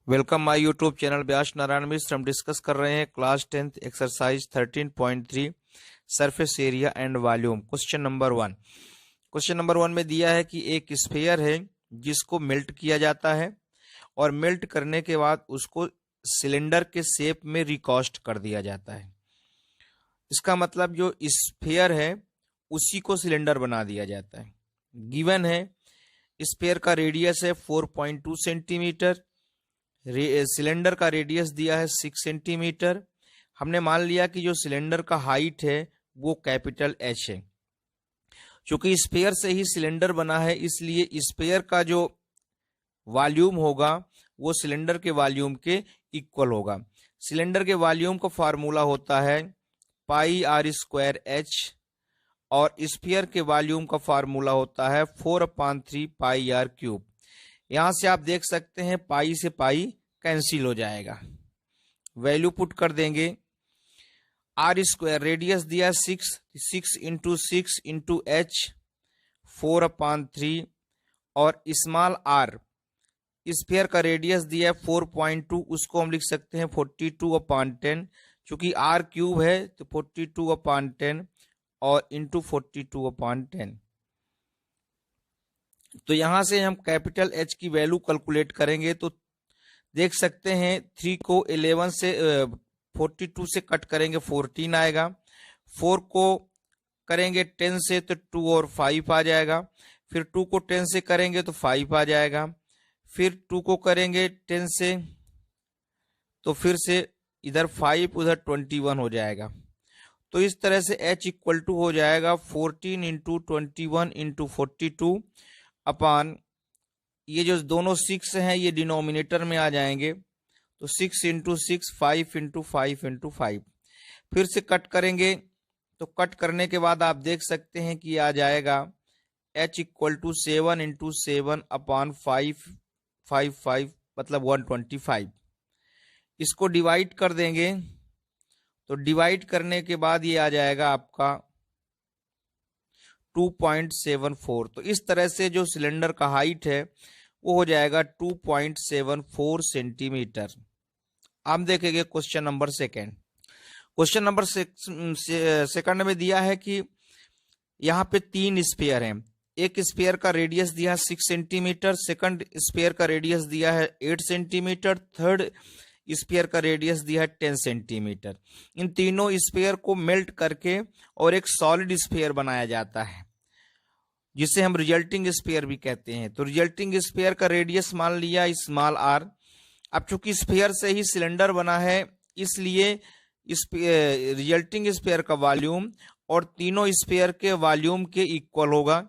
Welcome my YouTube channel व्यास नारायण मिश्र। हम discuss कर रहे हैं class 10th exercise 13.3 surface area and volume. Question number 1। Question number 1 में दिया है कि एक स्फीयर है जिसको मेल्ट किया जाता है और मेल्ट करने के बाद उसको सिलेंडर के शेप में रिकास्ट कर दिया जाता है। इसका मतलब जो स्फीयर है उसी को सिलेंडर बना दिया जाता है। गिवन है स्फीयर का रेडियस है 4.2 सेंटीमीटर, सिलेंडर का रेडियस दिया है 6 सेंटीमीटर। हमने मान लिया कि जो सिलेंडर का हाइट है वो कैपिटल एच है। क्योंकि स्फीयर से ही सिलेंडर बना है इसलिए स्फीयर का जो वॉल्यूम होगा वो सिलेंडर के वॉल्यूम के इक्वल होगा। सिलेंडर के वॉल्यूम का फार्मूला होता है पाई आर स्क्वायर एच और स्फीयर के वॉल्यूम का फार्मूला होता है 4/3 पाई आर क्यूब। यहां से आप देख सकते हैं पाई से पाई कैंसिल हो जाएगा। वैल्यू पुट कर देंगे। आर स्क्वायर रेडियस दिया 6 इंटू 6 इंटू एच 4/3 और स्मॉल आर स्फीयर का रेडियस दिया है 4.2, उसको हम लिख सकते हैं 42/10। चूंकि आर क्यूब है तो 42/10 और इंटू 42/10। तो यहां से हम कैपिटल एच की वैल्यू कैलकुलेट करेंगे तो देख सकते हैं 3 को 11 से 42 से कट करेंगे 14 आएगा। 4 को करेंगे 10 से तो 2 और 5 आ जाएगा। फिर 2 को 10 से करेंगे तो 5 आ जाएगा। फिर 2 को करेंगे 10 से तो फिर से इधर 5 उधर 21 हो जाएगा। तो इस तरह से h इक्वल टू हो जाएगा 14 इंटू 21 इंटू 42 अपान ये जो दोनों 6 हैं ये डिनोमिनेटर में आ जाएंगे तो 6 इंटू 6 5 इंटू 5 इंटू 5। फिर से कट करेंगे तो कट करने के बाद आप देख सकते हैं कि आ जाएगा h इक्वल टू 7 इंटू 7 अपान 5 मतलब 125। इसको डिवाइड कर देंगे तो डिवाइड करने के बाद ये आ जाएगा आपका 2.74। तो इस तरह से जो सिलेंडर का हाइट है वो हो जाएगा 2.74 सेंटीमीटर। हम देखेंगे question number second. Question number second में दिया है कि यहाँ पे 3 स्फीयर हैं। एक स्फीयर का रेडियस दिया है 6 सेंटीमीटर, सेकंड स्फीयर का रेडियस दिया है 8 सेंटीमीटर, थर्ड स्फीयर का रेडियस दिया है 10 सेंटीमीटर। इन तीनों स्फीयर को मेल्ट करके और एक सॉलिड स्फीयर बनाया जाता है जिसे हम रिजल्टिंग स्फीयर भी कहते हैं। तो रिजल्टिंग स्फीयर का रेडियस मान लिया स्मॉल आर। अब चूंकि स्फीयर से ही सिलेंडर बना है इसलिए रिजल्टिंग स्फीयर का वॉल्यूम और तीनों स्फीयर के वॉल्यूम के इक्वल होगा।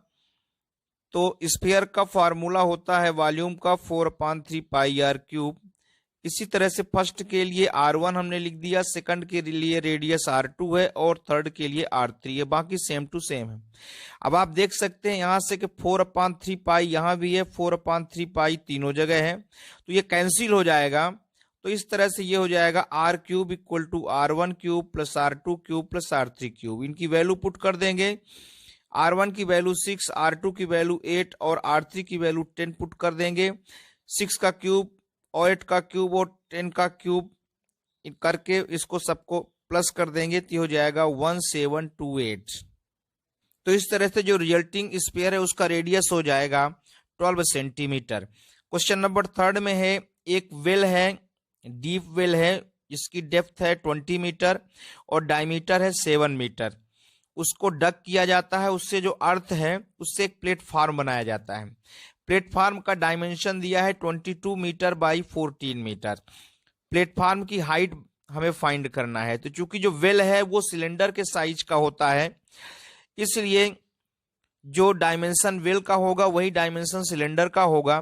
तो स्फीयर का फार्मूला होता है वॉल्यूम का 4/3 पाई आर क्यूब। इसी तरह से फर्स्ट के लिए R1 हमने लिख दिया, सेकंड के लिए रेडियस R2 है और थर्ड के लिए R3 है। बाकी सेम टू सेम है। अब आप देख सकते हैं यहां से कि 4/3 पाई यहां भी है, 4/3 पाई तीनों जगह है तो ये कैंसिल हो जाएगा। तो इस तरह से ये हो जाएगा R cube equal to R1 cube plus R2 cube plus R3 cube. इनकी वैल्यू पुट कर देंगे। R1 की वैल्यू 6, R2 की वैल्यू 8 और R3 की वैल्यू 10 पुट कर देंगे। 6 का क्यूब और 8 का क्यूब और 10 का क्यूब करके इसको सबको प्लस कर देंगे तो हो जाएगा 1728। तो इस तरह से जो रिजल्टिंग स्फीयर है उसका रेडियस हो जाएगा 12 सेंटीमीटर। क्वेश्चन नंबर थर्ड में है एक वेल है, डीप वेल है जिसकी डेप्थ है 20 मीटर और डायमीटर है 7 मीटर। उसको डग किया जाता है। उससे जो अर्थ है उससे एक प्लेटफॉर्म बनाया जाता है। प्लेटफॉर्म का डायमेंशन दिया है 22 मीटर बाई 14 मीटर। प्लेटफॉर्म की हाइट हमें फाइंड करना है। तो चूंकि जो वेल है वो सिलेंडर के साइज का होता है इसलिए जो डायमेंशन वेल का होगा वही डायमेंशन सिलेंडर का होगा।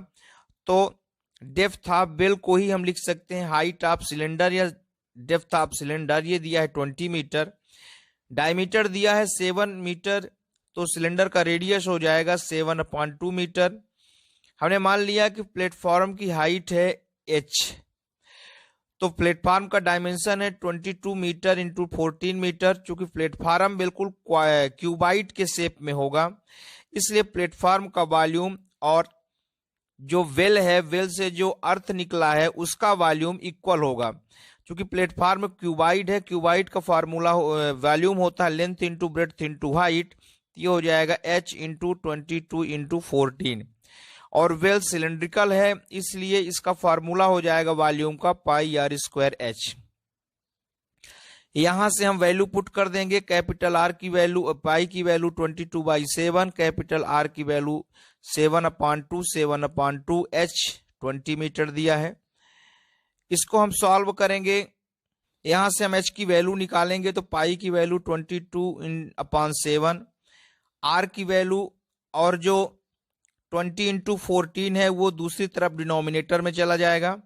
तो डेप्थ ऑफ वेल को ही हम लिख सकते हैं हाइट ऑफ सिलेंडर या डेप्थ ऑफ सिलेंडर। ये दिया है 20 मीटर, डायमीटर दिया है 7 मीटर तो सिलेंडर का रेडियस हो जाएगा 7/2 मीटर। हमने मान लिया कि प्लेटफॉर्म की हाइट है h। तो प्लेटफॉर्म का डायमेंशन है 22 मीटर इंटू 14 मीटर। चूंकि प्लेटफॉर्म बिल्कुल क्यूबाइड के शेप में होगा इसलिए प्लेटफॉर्म का वॉल्यूम और जो वेल है, वेल से जो अर्थ निकला है उसका वॉल्यूम इक्वल होगा। क्योंकि प्लेटफॉर्म क्यूबाइड है, क्यूबाइड का फार्मूला वॉल्यूम होता है length into breadth into height, ये हो जाएगा h इंटू 22 इंटू 14। और वेल सिलेंड्रिकल है, इसलिए इसका फार्मूला हो जाएगा वॉल्यूम का पाई आर स्क्वायर एच। यहां से हम वैल्यू पुट कर देंगे, कैपिटल आर की वैल्यू, पाई की वैल्यू 22/7, कैपिटल आर की वैल्यू 7/2, 7/2, h 20 मीटर दिया है। इसको हम सॉल्व करेंगे, यहां से हम h की वैल्यू निकालेंगे तो पाई की वैल्यू 22/7, आर की वैल्यू और जो 20/14 है वो दूसरी तरफ डिनोमिनेटर में चला जाएगा।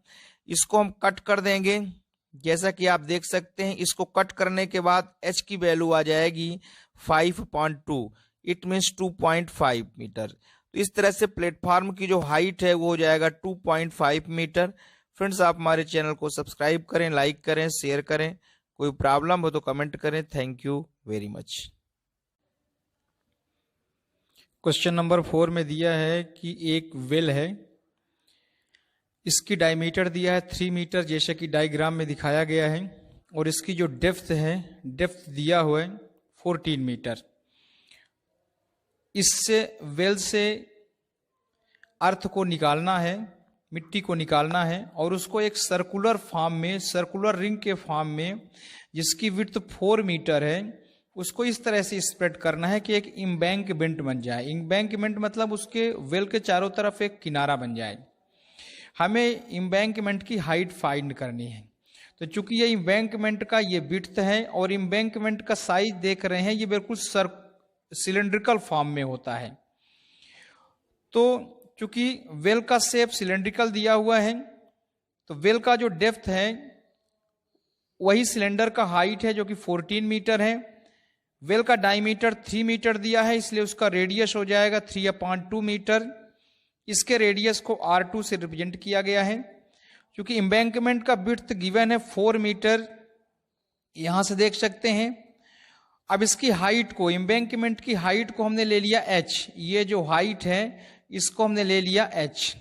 इसको हम कट कर देंगे, जैसा कि आप देख सकते हैं। इसको कट करने के बाद h की वैल्यू आ जाएगी 5.2, इट मीन्स 2.5 मीटर। तो इस तरह से प्लेटफॉर्म की जो हाइट है वो हो जाएगा 2.5 मीटर। फ्रेंड्स, आप हमारे चैनल को सब्सक्राइब करें, लाइक करें, शेयर करें। कोई प्रॉब्लम हो तो कमेंट करें। Thank you very much. Question number 4 में दिया है कि एक वेल है, इसकी डायमीटर दिया है 3 मीटर जैसे कि डायग्राम में दिखाया गया है, और इसकी जो डेप्थ है, डेप्थ दिया हुआ है 14 मीटर। इससे वेल से अर्थ को निकालना है, मिट्टी को निकालना है, और उसको एक सर्कुलर फॉर्म में, सर्कुलर रिंग के फॉर्म में, जिसकी विड्थ 4 मीटर है, उसको इस तरह से स्प्रेड करना है कि एक एम्बैंकमेंट बन जाए। एम्बैंकमेंट मतलब उसके वेल के चारों तरफ एक किनारा बन जाए। हमें एम्बैंकमेंट की हाइट फाइंड करनी है। तो चूंकि ये एम्बैंकमेंट का ये विड्थ है और एम्बैंकमेंट का साइज देख रहे हैं, ये बिल्कुल सिलेंड्रिकल फॉर्म में होता है। तो चूंकि वेल का शेप सिलेंड्रिकल दिया हुआ है, तो वेल का जो डेप्थ है वही सिलेंडर का हाइट है जो कि 14 मीटर है। वेल का डायमीटर 3 मीटर दिया है, इसलिए उसका रेडियस हो जाएगा 3/2 मीटर। इसके रेडियस को R2 से रिप्रेजेंट किया गया है। क्योंकि एम्बैंकमेंट का विड्थ गिवन है 4 मीटर, यहां से देख सकते हैं। अब इसकी हाइट को, एम्बैंकमेंट की हाइट को हमने ले लिया h, ये जो हाइट है इसको हमने ले लिया h।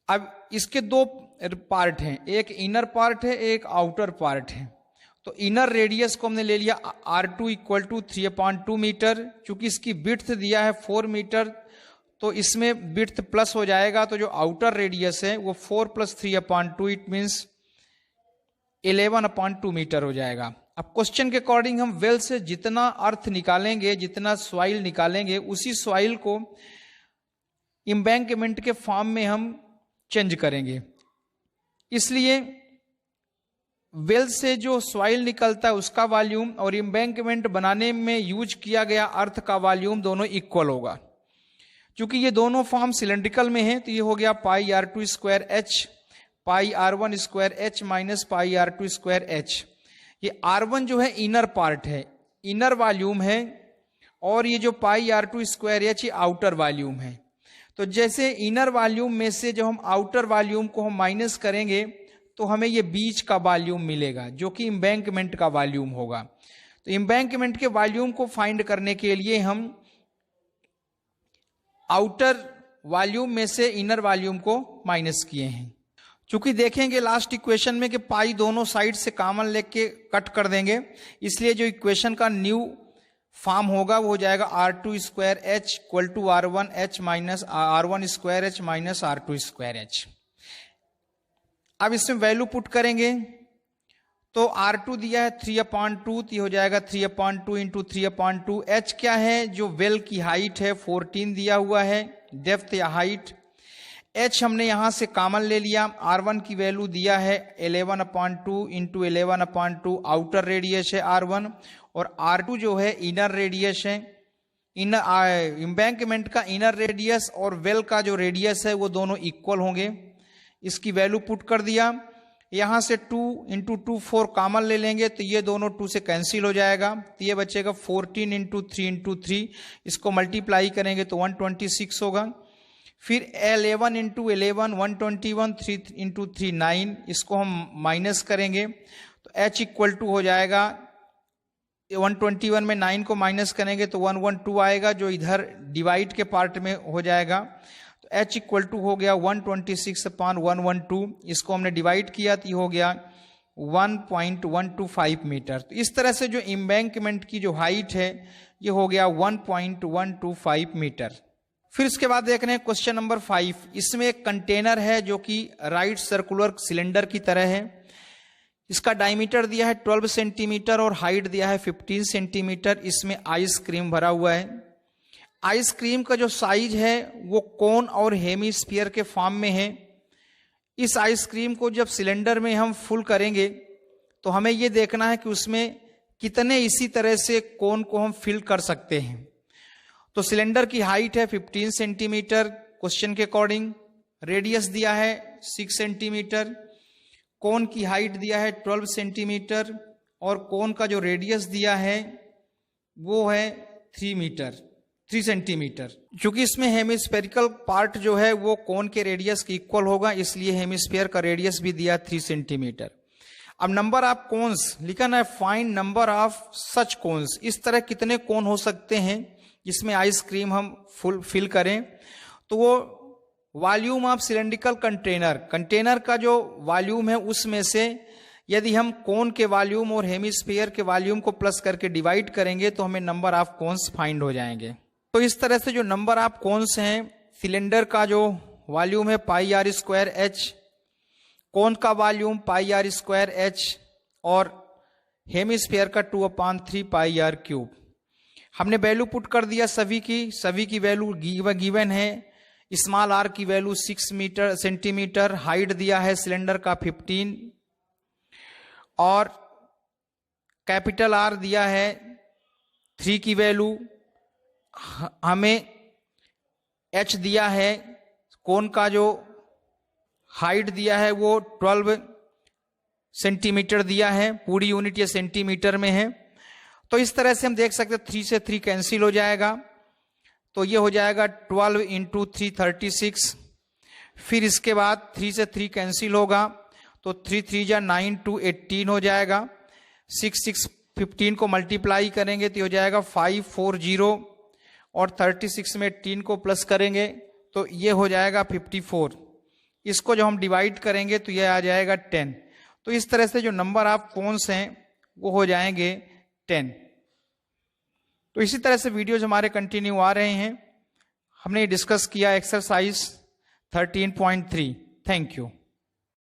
अब इसके दो पार्ट हैं, एक इनर पार्ट है, एक आउटर पार्ट है। तो इनर रेडियस को हमने ले लिया R2 = 3/2 मीटर। चूंकि इसकी विड्थ दिया है 4 मीटर, तो इसमें विड्थ प्लस हो जाएगा, तो जो आउटर रेडियस है वो 4 + 3/2, इट मीन्स 11/2 मीटर हो जाएगा। अब क्वेश्चन के अकॉर्डिंग हम वेल से जितना अर्थ निकालेंगे, जितना सॉइल निकालेंगे, उसी सॉइल को एम्बैंकमेंट के फॉर्म में हम चेंज करेंगे। इसलिए वेल से जो सॉइल निकलता है उसका वॉल्यूम और एम्बैंकमेंट बनाने में यूज किया गया अर्थ का वॉल्यूम दोनों इक्वल होगा। क्योंकि ये दोनों फॉर्म सिलेंड्रिकल में है, तो ये हो गया πr2² h, πr1² h minus πr2² h। ये r1 जो है इनर पार्ट है, इनर वॉल्यूम है, और ये जो πr2² h ये आउटर वॉल्यूम है। तो जैसे इनर वॉल्यूम में से जब हम आउटर वॉल्यूम को हम माइनस करेंगे तो हमें ये बीच का वॉल्यूम मिलेगा जो कि एम्बैंकमेंट का वॉल्यूम होगा। तो एम्बैंकमेंट के वॉल्यूम को फाइंड करने के लिए हम आउटर वॉल्यूम में से इनर वॉल्यूम को माइनस किए हैं। चूंकि देखेंगे लास्ट इक्वेशन में कि पाई दोनों साइड से कॉमन लेके कट कर देंगे, इसलिए जो इक्वेशन का न्यू फॉर्म होगा वो हो जाएगा R2² h = R1 h minus R1² h minus R2² h। अब इसमें वैल्यू पुट करेंगे तो R2 दिया है 3/2, तो हो जाएगा 3/2 इंटू 3/2। h क्या है, जो वेल की हाइट है 14 दिया हुआ है, डेप्थ या हाइट। h हमने यहां से कॉमन ले लिया, R1 की वैल्यू दिया है 11/2 इंटू 11/2, आउटर रेडियस है R1, और R2 जो है इनर रेडियस है। एम्बैंकमेंट का इनर रेडियस और वेल का जो रेडियस है वो दोनों इक्वल होंगे। इसकी वैल्यू पुट कर दिया, यहां से 2 इंटू 2 4 कॉमन ले लेंगे तो ये दोनों 2 से कैंसिल हो जाएगा, तो ये बचेगा 14 इंटू 3 इंटू 3। इसको मल्टीप्लाई करेंगे तो 126 होगा। फिर 11 इंटू 11 121, 3 इंटू 3 9, इसको हम माइनस करेंगे तो h = हो जाएगा 121 में 9 को माइनस करेंगे तो 112 आएगा, जो इधर डिवाइड के पार्ट में हो जाएगा। तो तो h इक्वल टू हो गया 126/112, इसको हमने डिवाइड किया तो ये हो गया 1.125 मीटर। तो इस तरह से जो एम्बैंकमेंट की जो हाइट है ये हो गया 1.125 मीटर। फिर इसके बाद देख रहे हैं क्वेश्चन नंबर 5। इसमें एक कंटेनर है जो कि राइट सर्कुलर सिलेंडर की तरह है। इसका डायमीटर दिया है 12 सेंटीमीटर और हाइट दिया है 15 सेंटीमीटर। इसमें आइसक्रीम भरा हुआ है। आइसक्रीम का जो साइज है वो कोन और हेमीस्फीयर के फॉर्म में है। इस आइसक्रीम को जब सिलेंडर में हम फुल करेंगे तो हमें ये देखना है कि उसमें कितने इसी तरह से कोन को हम फिल कर सकते हैं। तो सिलेंडर की हाइट है 15 सेंटीमीटर क्वेश्चन के अकॉर्डिंग, रेडियस दिया है 6 सेंटीमीटर, कोन की हाइट दिया है 12 सेंटीमीटर और कोन का जो रेडियस दिया है वो है 3 सेंटीमीटर। क्योंकि इसमें हेमिस्फेरिकल पार्ट जो है वो कोन के रेडियस के इक्वल होगा, इसलिए हेमिस्फीयर का रेडियस भी दिया 3 सेंटीमीटर। अब नंबर ऑफ कोन्स लिखा है, find number of such cones. इस तरह कितने कोन हो सकते हैं जिसमें आइसक्रीम हम फुल फिल करें। तो वो वॉल्यूम ऑफ सिलेंड्रिकल कंटेनर का जो वॉल्यूम है उसमें से यदि हम कोन के वॉल्यूम और हेमिस्फीयर के वॉल्यूम को प्लस करके डिवाइड करेंगे तो हमें नंबर ऑफ कोन्स फाइंड हो जाएंगे। तो इस तरह से जो नंबर ऑफ कोन्स हैं, सिलेंडर का जो वॉल्यूम है pi R square H, cone का volume pi R square H और हेमिस्फीयर का 2/3 पाई आर क्यूब। हमने वैल्यू पुट कर दिया सभी की वैल्यू गिवन है। स्मॉल आर की वैल्यू 6 सेंटीमीटर, हाइट दिया है सिलेंडर का 15 और कैपिटल आर दिया है 3 की वैल्यू। हमें एच दिया है, कोन का जो हाइट दिया है वो 12 सेंटीमीटर दिया है, पूरी यूनिट ये सेंटीमीटर में है। तो इस तरह से हम देख सकते हैं 3 से 3 कैंसिल हो जाएगा, तो ये हो जाएगा 12 × 3 36। फिर इसके बाद 3 से 3 कैंसिल होगा तो 3 3 जा 9 2 18 हो जाएगा। 6 6 15 को मल्टीप्लाई करेंगे तो हो जाएगा 540 और 36 में 18 को प्लस करेंगे तो ये हो जाएगा 54। इसको जब हम डिवाइड करेंगे तो ये आ जाएगा 10। तो इस तरह से जो नंबर ऑफ कोन्स हैं वो हो जाएंगे 10। तो इसी तरह से वीडियोज हमारे कंटिन्यू आ रहे हैं। हमने डिस्कस किया एक्सरसाइज 13.3। Thank you.